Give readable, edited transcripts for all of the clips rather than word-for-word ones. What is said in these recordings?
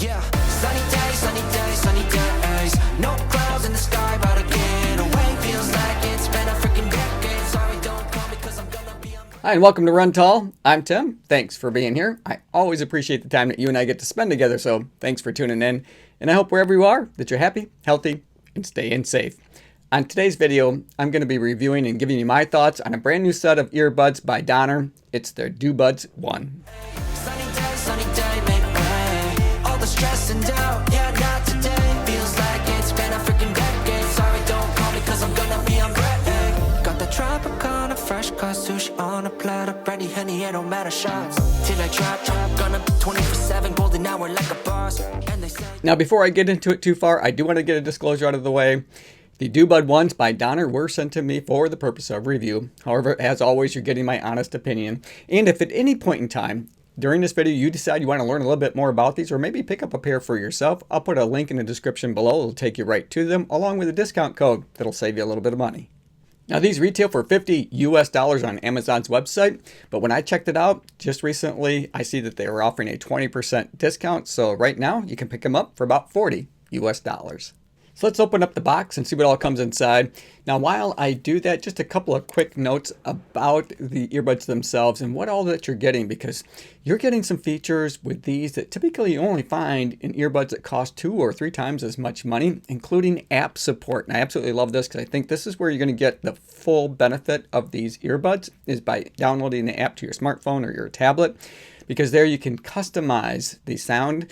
Yeah, sunny days. No clouds in the sky, about to get away. Feels like it's been a freaking decade. Sorry, don't call me cause I'm gonna be on. Hi, and welcome to Run Tall. I'm Tim. Thanks for being here. I always appreciate the time that you and I get to spend together, so thanks for tuning in. And I hope wherever you are, that you're happy, healthy, and staying safe. On today's video, I'm going to be reviewing and giving you my thoughts on a brand new set of earbuds by Donner. It's their Dobuds ONE. Sunny day, make way. All the stress and doubt, yeah, not today. Feels like it's been a freaking decade. Sorry, don't call me cause I'm gonna be on break. Got the Tropicana, fresh cut sushi on a platter. Brandy, Henny, it don't matter shots. Till I drop, gonna be 24/7, golden hour like a boss. And they say. Now, before I get into it too far, I do want to get a disclosure out of the way. The Doobud Ones by Donner were sent to me for the purpose of review. However, as always, you're getting my honest opinion. And if at any point in time during this video you decide you want to learn a little bit more about these or maybe pick up a pair for yourself, I'll put a link in the description below. It'll take you right to them along with a discount code that'll save you a little bit of money. Now, these retail for $50 US on Amazon's website, but when I checked it out just recently, I see that they were offering a 20% discount. So right now you can pick them up for about $40 US. So let's open up the box and see what all comes inside. Now, while I do that, just a couple of quick notes about the earbuds themselves and what all that you're getting, because you're getting some features with these that typically you only find in earbuds that cost 2 or 3 times as much money, including app support. And I absolutely love this because I think this is where you're going to get the full benefit of these earbuds is by downloading the app to your smartphone or your tablet, because there you can customize the sound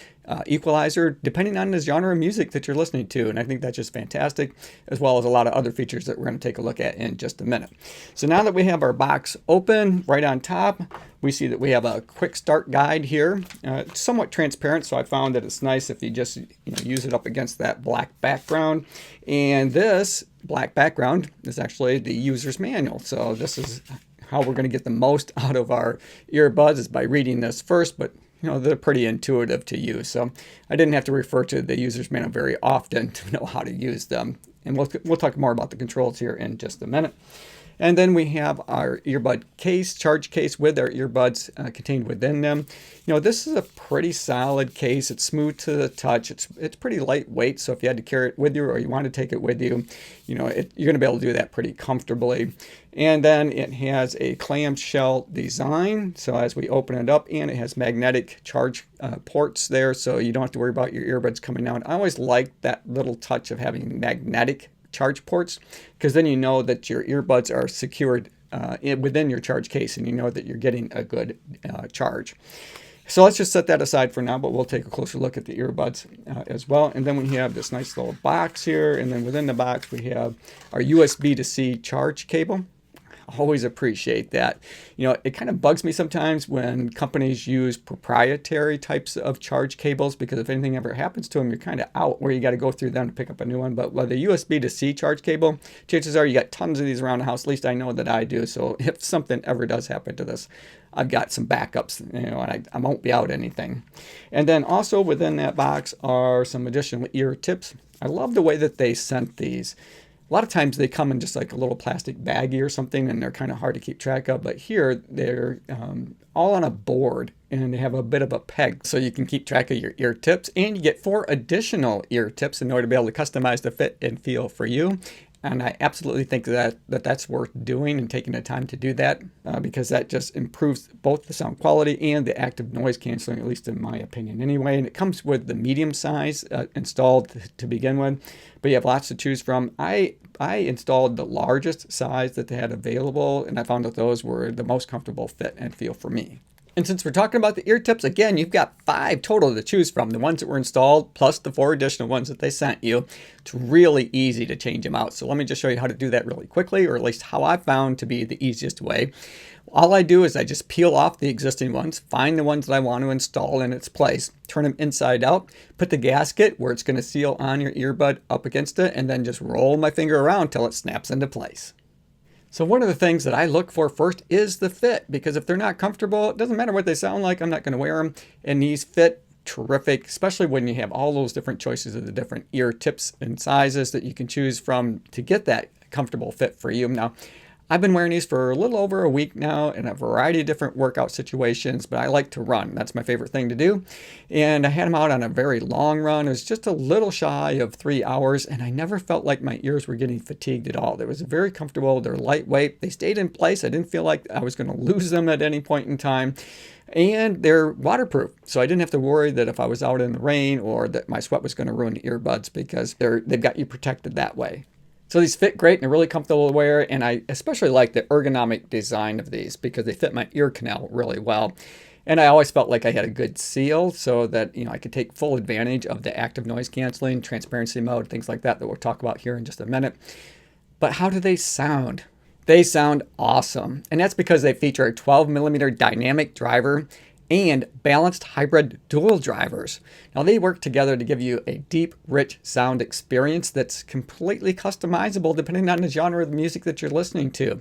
equalizer depending on the genre of music that you're listening to. And I think that's just fantastic, as well as a lot of other features that we're going to take a look at in just a minute. So now that we have our box open, right on top, we see that we have a quick start guide here. It's somewhat transparent, so I found that it's nice if you just use it up against that black background. And this black background is actually the user's manual. So this is how we're going to get the most out of our earbuds is by reading this first, but they're pretty intuitive to use. So I didn't have to refer to the user's manual very often to know how to use them. And we'll talk more about the controls here in just a minute. And then we have our earbud case, charge case with our earbuds contained within them. This is a pretty solid case. It's smooth to the touch. It's pretty lightweight. So if you had to carry it with you or you want to take it with you, you're going to be able to do that pretty comfortably. And then it has a clamshell design. So as we open it up, and it has magnetic charge ports there. So you don't have to worry about your earbuds coming out. I always like that little touch of having magnetic charge ports, because then you know that your earbuds are secured within your charge case and you know that you're getting a good charge. So let's just set that aside for now, but we'll take a closer look at the earbuds as well. And then we have this nice little box here, and then within the box we have our USB to C charge cable. Always appreciate that. It kind of bugs me sometimes when companies use proprietary types of charge cables, because if anything ever happens to them, you're kind of out where you got to go through them to pick up a new one. But with the USB to C charge cable, chances are you got tons of these around the house. At least I know that I do. So if something ever does happen to this, I've got some backups, and I won't be out anything. And then also within that box are some additional ear tips. I love the way that they sent these. A lot of times they come in just like a little plastic baggie or something, and they're kind of hard to keep track of. But here they're all on a board, and they have a bit of a peg so you can keep track of your ear tips. And you get 4 additional ear tips in order to be able to customize the fit and feel for you. And I absolutely think that's worth doing and taking the time to do that because that just improves both the sound quality and the active noise canceling, at least in my opinion anyway. And it comes with the medium size installed to begin with, but you have lots to choose from. I installed the largest size that they had available, and I found that those were the most comfortable fit and feel for me. And since we're talking about the ear tips, again, you've got 5 total to choose from. The ones that were installed, plus the 4 additional ones that they sent you. It's really easy to change them out. So let me just show you how to do that really quickly, or at least how I found to be the easiest way. All I do is I just peel off the existing ones, find the ones that I want to install in its place, turn them inside out, put the gasket where it's going to seal on your earbud up against it, and then just roll my finger around till it snaps into place. So one of the things that I look for first is the fit, because if they're not comfortable, it doesn't matter what they sound like, I'm not going to wear them. And these fit terrific, especially when you have all those different choices of the different ear tips and sizes that you can choose from to get that comfortable fit for you. Now, I've been wearing these for a little over a week now in a variety of different workout situations, but I like to run. That's my favorite thing to do. And I had them out on a very long run. It was just a little shy of 3 hours, and I never felt like my ears were getting fatigued at all. They was very comfortable. They're lightweight. They stayed in place. I didn't feel like I was going to lose them at any point in time. And they're waterproof, so I didn't have to worry that if I was out in the rain or that my sweat was going to ruin the earbuds, because they've got you protected that way. So these fit great and they're really comfortable to wear, and I especially like the ergonomic design of these because they fit my ear canal really well. And I always felt like I had a good seal so that, I could take full advantage of the active noise canceling, transparency mode, things like that we'll talk about here in just a minute. But how do they sound? They sound awesome. And that's because they feature a 12mm dynamic driver and balanced hybrid dual drivers. Now they work together to give you a deep, rich sound experience that's completely customizable depending on the genre of the music that you're listening to.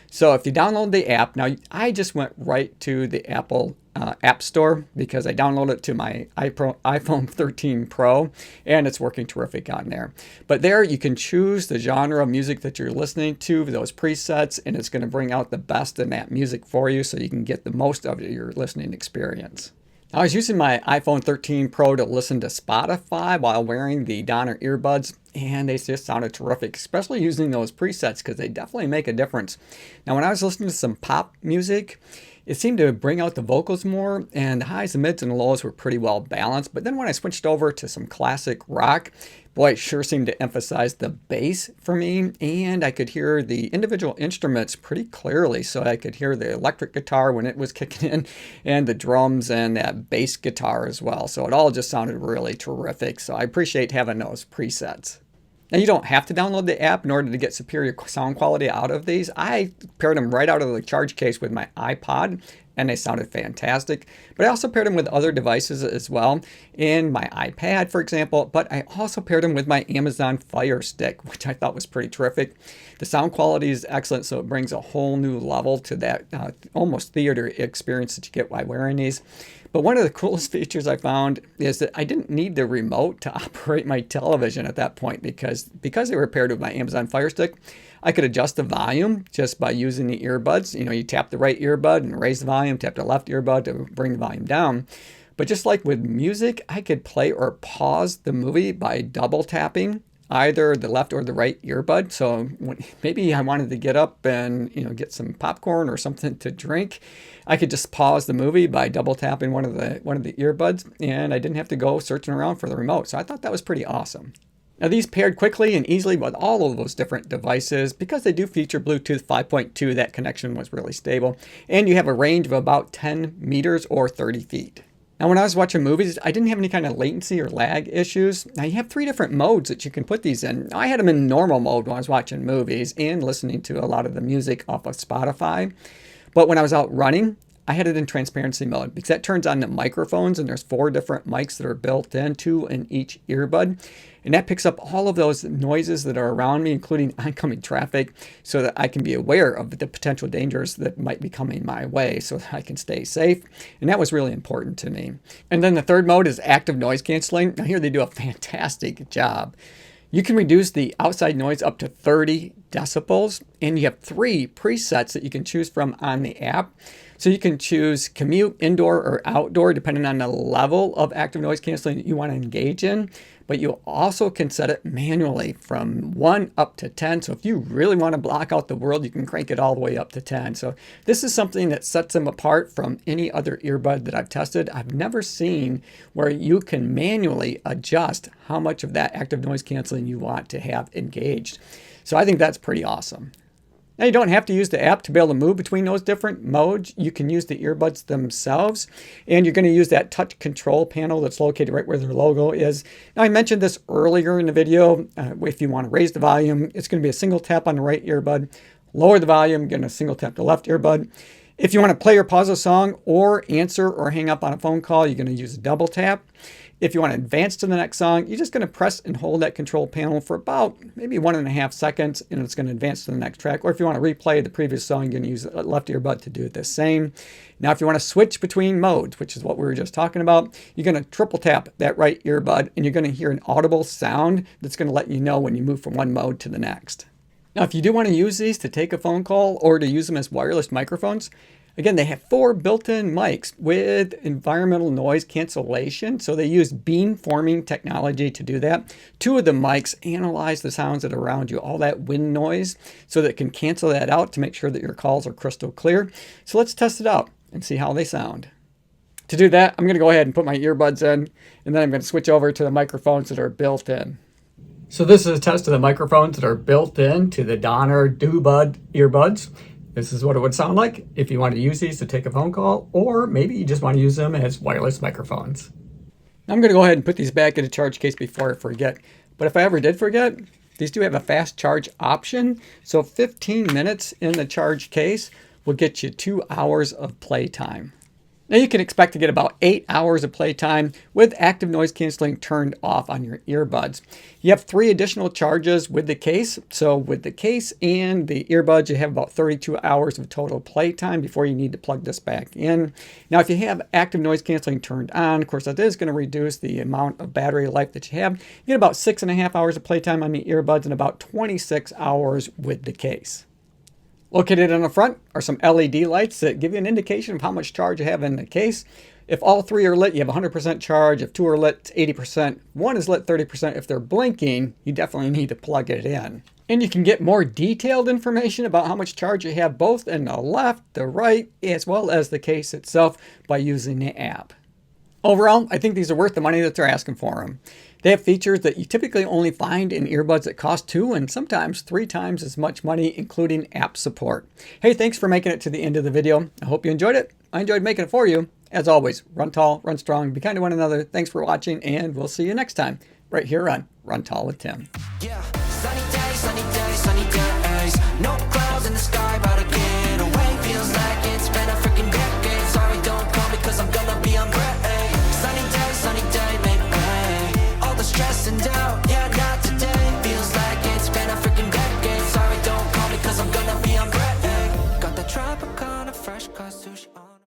So if you download the app, now I just went right to the Apple App Store because I downloaded it to my iPhone 13 Pro, and it's working terrific on there. But there you can choose the genre of music that you're listening to, those presets, and it's going to bring out the best in that music for you so you can get the most of your listening experience. I was using my iPhone 13 Pro to listen to Spotify while wearing the Donner earbuds, and they just sounded terrific, especially using those presets because they definitely make a difference. Now, when I was listening to some pop music, it seemed to bring out the vocals more, and the highs, the mids, and the lows were pretty well balanced. But then when I switched over to some classic rock, boy, it sure seemed to emphasize the bass for me, and I could hear the individual instruments pretty clearly. So I could hear the electric guitar when it was kicking in, and the drums and that bass guitar as well. So it all just sounded really terrific. So I appreciate having those presets. Now, you don't have to download the app in order to get superior sound quality out of these. I paired them right out of the charge case with my iPod, and they sounded fantastic. But I also paired them with other devices as well, in my iPad, for example. But I also paired them with my Amazon Fire Stick, which I thought was pretty terrific. The sound quality is excellent, so it brings a whole new level to that almost theater experience that you get while wearing these. But one of the coolest features I found is that I didn't need the remote to operate my television at that point because they were paired with my Amazon Fire Stick. I could adjust the volume just by using the earbuds. You tap the right earbud and raise the volume, tap the left earbud to bring the volume down. But just like with music, I could play or pause the movie by double tapping either the left or the right earbud. So maybe I wanted to get up and get some popcorn or something to drink, I could just pause the movie by double tapping one of the earbuds, and I didn't have to go searching around for the remote. So I thought that was pretty awesome. Now these paired quickly and easily with all of those different devices because they do feature Bluetooth 5.2. That connection was really stable, and you have a range of about 10 meters or 30 feet. Now, when I was watching movies, I didn't have any kind of latency or lag issues. Now, you have 3 different modes that you can put these in. I had them in normal mode when I was watching movies and listening to a lot of the music off of Spotify. But when I was out running, I had it in transparency mode because that turns on the microphones, and there's 4 different mics that are built in, 2 in each earbud. And that picks up all of those noises that are around me, including oncoming traffic, so that I can be aware of the potential dangers that might be coming my way so that I can stay safe. And that was really important to me. And then the third mode is active noise canceling. Now here they do a fantastic job. You can reduce the outside noise up to 30 decibels, and you have 3 presets that you can choose from on the app. So you can choose commute, indoor, or outdoor, depending on the level of active noise canceling that you want to engage in. But you also can set it manually from 1 up to 10. So if you really want to block out the world, you can crank it all the way up to 10. So this is something that sets them apart from any other earbud that I've tested. I've never seen where you can manually adjust how much of that active noise canceling you want to have engaged. So I think that's pretty awesome. Now, you don't have to use the app to be able to move between those different modes. You can use the earbuds themselves, and you're going to use that touch control panel that's located right where their logo is. Now, I mentioned this earlier in the video. If you want to raise the volume, it's going to be a single tap on the right earbud. Lower the volume, again, a single tap the left earbud. If you want to play or pause a song or answer or hang up on a phone call, you're going to use a double tap. If you want to advance to the next song, you're just going to press and hold that control panel for about maybe 1.5 seconds, and it's going to advance to the next track. Or if you want to replay the previous song, you're going to use the left earbud to do it the same. Now, if you want to switch between modes, which is what we were just talking about, you're going to triple tap that right earbud, and you're going to hear an audible sound that's going to let you know when you move from one mode to the next. Now, if you do want to use these to take a phone call or to use them as wireless microphones, again, they have 4 built-in mics with environmental noise cancellation. So they use beamforming technology to do that. 2 of the mics analyze the sounds that are around you, all that wind noise, so that it can cancel that out to make sure that your calls are crystal clear. So let's test it out and see how they sound. To do that, I'm going to go ahead and put my earbuds in, and then I'm going to switch over to the microphones that are built in. So this is a test of the microphones that are built into the Donner Dobuds earbuds. This is what it would sound like if you want to use these to take a phone call, or maybe you just want to use them as wireless microphones. I'm going to go ahead and put these back in a charge case before I forget. But if I ever did forget, these do have a fast charge option. So 15 minutes in the charge case will get you 2 hours of playtime. Now you can expect to get about 8 hours of playtime with active noise canceling turned off on your earbuds. You have 3 additional charges with the case. So with the case and the earbuds, you have about 32 hours of total playtime before you need to plug this back in. Now, if you have active noise canceling turned on, of course, that is going to reduce the amount of battery life that you have. You get about 6.5 hours of playtime on the earbuds and about 26 hours with the case. Located on the front are some LED lights that give you an indication of how much charge you have in the case. If all 3 are lit, you have 100% charge. If 2 are lit, it's 80%. 1 is lit 30%. If they're blinking, you definitely need to plug it in. And you can get more detailed information about how much charge you have both in the left, the right, as well as the case itself by using the app. Overall, I think these are worth the money that they're asking for them. They have features that you typically only find in earbuds that cost 2 and sometimes 3 times as much money, including app support. Hey, thanks for making it to the end of the video. I hope you enjoyed it. I enjoyed making it for you. As always, run tall, run strong, be kind to one another. Thanks for watching, and we'll see you next time right here on Run Tall with Tim. Yeah, sunny days, no clouds in the sky.